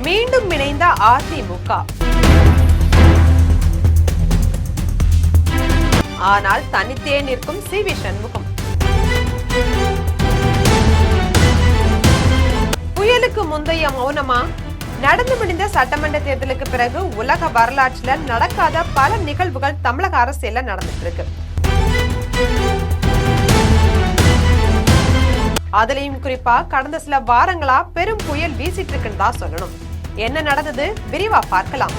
மீண்டும் இணைந்த அதிமுக. ஆனால் தனித்தே நிற்கும் சி.வி. சண்முகம். புயலுக்கு முந்தைய மௌனமா? நடந்து முடிந்த சட்டமன்ற தேர்தலுக்கு பிறகு உலக வரலாற்றில் நடக்காத பல நிகழ்வுகள் தமிழக அரசியல்ல நடந்துட்டு இருக்கு. அதுலயும் குறிப்பா கடந்த சில வாரங்களா பெரும் புயல் வீசிட்டு இருக்குன்னு தான் சொல்லணும். என்ன நடந்தது விரிவா பார்க்கலாம்.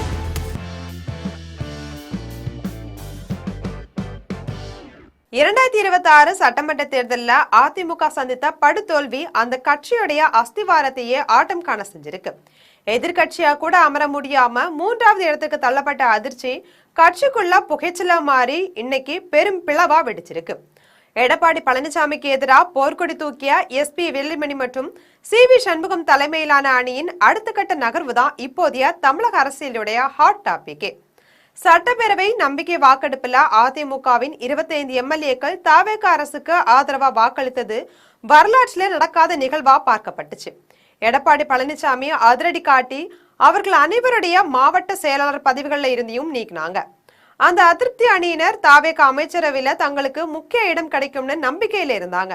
இரண்டாயிரத்தி 26 சட்டமன்ற தேர்தலில் அதிமுக சந்தித்த படுதோல்வி அந்த கட்சியுடைய அஸ்திவாரத்தையே ஆட்டம் காண செஞ்சிருக்கு. எதிர்கட்சியா கூட அமர முடியாம 3வது இடத்துக்கு தள்ளப்பட்ட அதிர்ச்சி கட்சிக்குள்ள புகைச்சலா மாறி இன்னைக்கு பெரும் பிளவா வெடிச்சிருக்கு. எடப்பாடி பழனிசாமிக்கு எதிராக போர்க்கொடி தூக்கிய எஸ்.பி. வேலுமணி மற்றும் சி.வி. சண்முகம் தலைமையிலான அணியின் அடுத்த கட்ட நகர்வு தான் இப்போதைய தமிழக அரசியலுடைய ஹாட் டாபிக். சட்டப்பேரவை நம்பிக்கை வாக்கெடுப்புல அதிமுகவின் 25 எம்எல்ஏக்கள் தவேக அரசுக்கு ஆதரவா வாக்களித்தது வரலாற்றிலே நடக்காத நிகழ்வா பார்க்கப்பட்டுச்சு. எடப்பாடி பழனிசாமி அதிரடி காட்டி அவர்கள் அனைவருடைய மாவட்ட செயலாளர் பதவிகள்ல இருந்தையும் நீக்கினாங்க. அந்த அதிருப்தி அணியினர் தவேக அமைச்சரவையில தங்களுக்கு முக்கிய இடம் கிடைக்கும்னு நம்பிக்கையில இருந்தாங்க.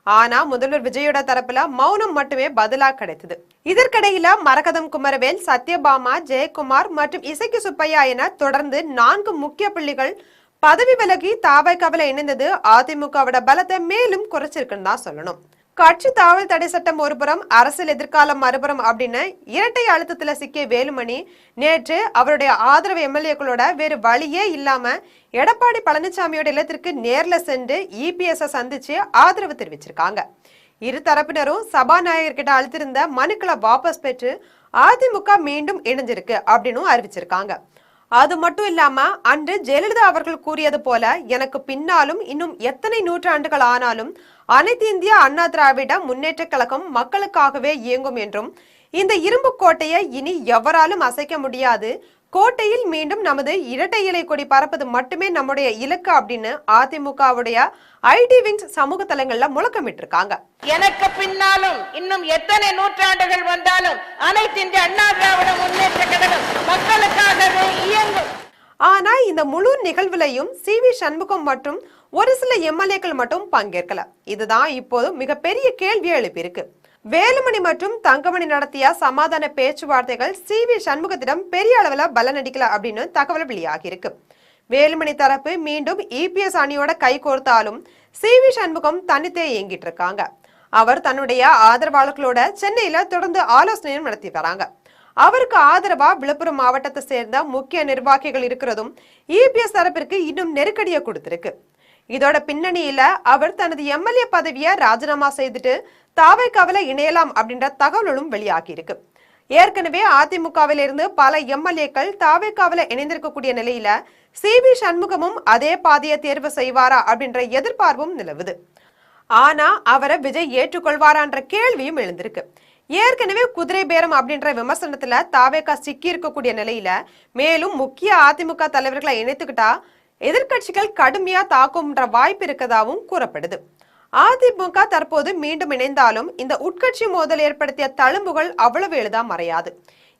ஆனா முதல்வர் விஜயோட தரப்புல மௌனம் மட்டுமே பதிலா கிடைத்தது. இதற்கிடையில மரகதம் குமரவேல், சத்யபாமா, ஜெயக்குமார் மற்றும் இசக்கி சுப்பையா என தொடர்ந்து 4 முக்கிய புள்ளிகள் பதவி விலகி தவேகவில் இணைந்தது அதிமுகவோட பலத்தை மேலும் குறைச்சிருக்குன்னு தான் சொல்லணும். கட்சி தாவல் தடை சட்டம் ஒருபுறம், அரசியல் எதிர்காலம் மறுபுறம் அப்படின்னு இரட்டை அழுத்தத்துல சிக்கிய வேலுமணி நேற்று அவருடைய ஆதரவு எம்எல்ஏக்களோட வேறு வழியே இல்லாம எடப்பாடி பழனிசாமியோட இல்லத்திற்கு நேர்ல சென்று இபிஎஸ் சந்திச்சு ஆதரவு தெரிவிச்சிருக்காங்க. இரு தரப்பினரும் சபாநாயகர்கிட்ட அழுத்திருந்த மனுக்களை வாபஸ் பெற்று அதிமுக மீண்டும் இணைஞ்சிருக்கு அப்படின்னு அறிவிச்சிருக்காங்க. அது மட்டும் இல்லாம அன்று ஜெயலலிதா அவர்கள் கூறியது போல, எனக்கு பின்னாலும் இன்னும் எத்தனை நூற்றாண்டுகள் ஆனாலும் அனைத்து இந்திய அண்ணா திராவிட முன்னேற்ற கழகம் மக்களுக்காகவே இயங்கும் என்றும், இந்த இரும்பு கோட்டையை இனி எவராலும் அசைக்க முடியாது, கோட்டையில் மீண்டும் நமது இரட்டை இலை கொடி பறப்பது மட்டுமே நம்முடைய இலக்கு அப்படின்னு அதிமுகவுடைய ஐடி விங்ஸ் சமூக தளங்கள்ல முழக்கமிட்டிருக்காங்க. எனக்கு பின்னாலும் இன்னும் எத்தனை நூற்றாண்டுகள் வந்தாலும் அனைத்து இந்திய அண்ணா திராவிட முன்னேற்ற கழகம் மக்களுக்காகவே இயங்கும். ஆனா இந்த முழு நிகழ்வுலையும் சி.வி. சண்முகம் மற்றும் ஒரு சில எம்எல்ஏக்கள் மட்டும் பங்கேற்கல. இதுதான் இப்போது மிகப்பெரிய கேள்வி எழுப்பியிருக்கு. வேலுமணி மற்றும் தங்கமணி நடத்திய சமாதான பேச்சுவார்த்தைகள் சி.வி. சண்முகத்திடம் பெரிய அளவுல பலனடிக்கல அப்படின்னு தகவல் வெளியாகி இருக்கு. வேலுமணி தரப்பு மீண்டும் இபிஎஸ் அணியோட கை கோர்த்தாலும் சி.வி. சண்முகம் தனித்தே இயங்கிட்டு இருக்காங்க. அவர் தன்னுடைய ஆதரவாளர்களோட சென்னையில தொடர்ந்து ஆலோசனையும் நடத்தி வராங்க. அவருக்கு ஆதரவா விழுப்புரம் மாவட்டத்தை சேர்ந்த முக்கிய நிர்வாகிகள் இருக்கிறதும் இபிஎஸ் தரப்பிற்கு இன்னும் நெருக்கடியை கொடுத்திருக்கு. இதோட பின்னணியில அவர் தனது எம்எல்ஏ பதவியை ராஜினாமா செய்துட்டு தவேகவில் இணையலாம் அப்படின்ற தகவலும் வெளியாகி இருக்கு. ஏற்கனவே அதிமுகவில் இருந்து பல எம்எல்ஏக்கள் தவேகவில் இணைந்திருக்கக்கூடிய நிலையில சி.வி. சண்முகமும் அதே பாதையை தேர்வு செய்வாரா அப்படின்ற எதிர்பார்ப்பும் நிலவுது. ஆனா அவரை விஜய் ஏற்றுக்கொள்வாரான்ற கேள்வியும் எழுந்திருக்கு. ஏற்கனவே குதிரை பேரம் அப்படின்ற விமர்சனத்துல தவேக சிக்கி இருக்கக்கூடிய நிலையில மேலும் முக்கிய அதிமுக தலைவர்களை இணைத்துக்கிட்டா எதிர்கட்சிகள் கடுமையா தாக்கும்ன்ற வாய்ப்பு இருக்கதாவும் கூறப்படுது. அதிமுக தற்போது மீண்டும் இணைந்தாலும் இந்த உட்கட்சி மோதல் ஏற்படுத்திய தழும்புகள் அவ்வளவு எளிதா மறையாது.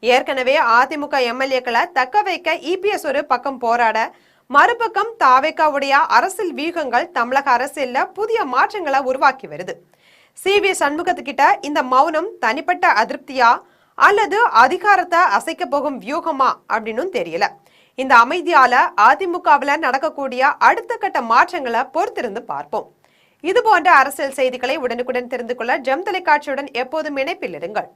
ஏற்கனவே அதிமுக எம்எல்ஏக்களை தக்க வைக்க இபிஎஸ் ஒரு பக்கம் போராட, மறுபக்கம் தவேகவுடைய அரசியல் வியூகங்கள் தமிழக அரசியல்ல புதிய மாற்றங்களை உருவாக்கி வருது. சி.வி. சண்முகத்துக்கிட்ட இந்த மௌனம் தனிப்பட்ட அதிருப்தியா அல்லது அதிகாரத்தை அசைக்க போகும் வியூகமா அப்படின்னு தெரியல. இந்த அமைதியால அதிமுகவில் நடக்கக்கூடிய அடுத்த கட்ட மாற்றங்களை பொறுத்திருந்து பார்ப்போம். இது போன்ற அரசியல் செய்திகளை உடனுக்குடன் தெரிந்து கொள்ள ஜெம் தொலைக்காட்சியுடன் எப்போதும் இணைப்பில் இருங்கள்.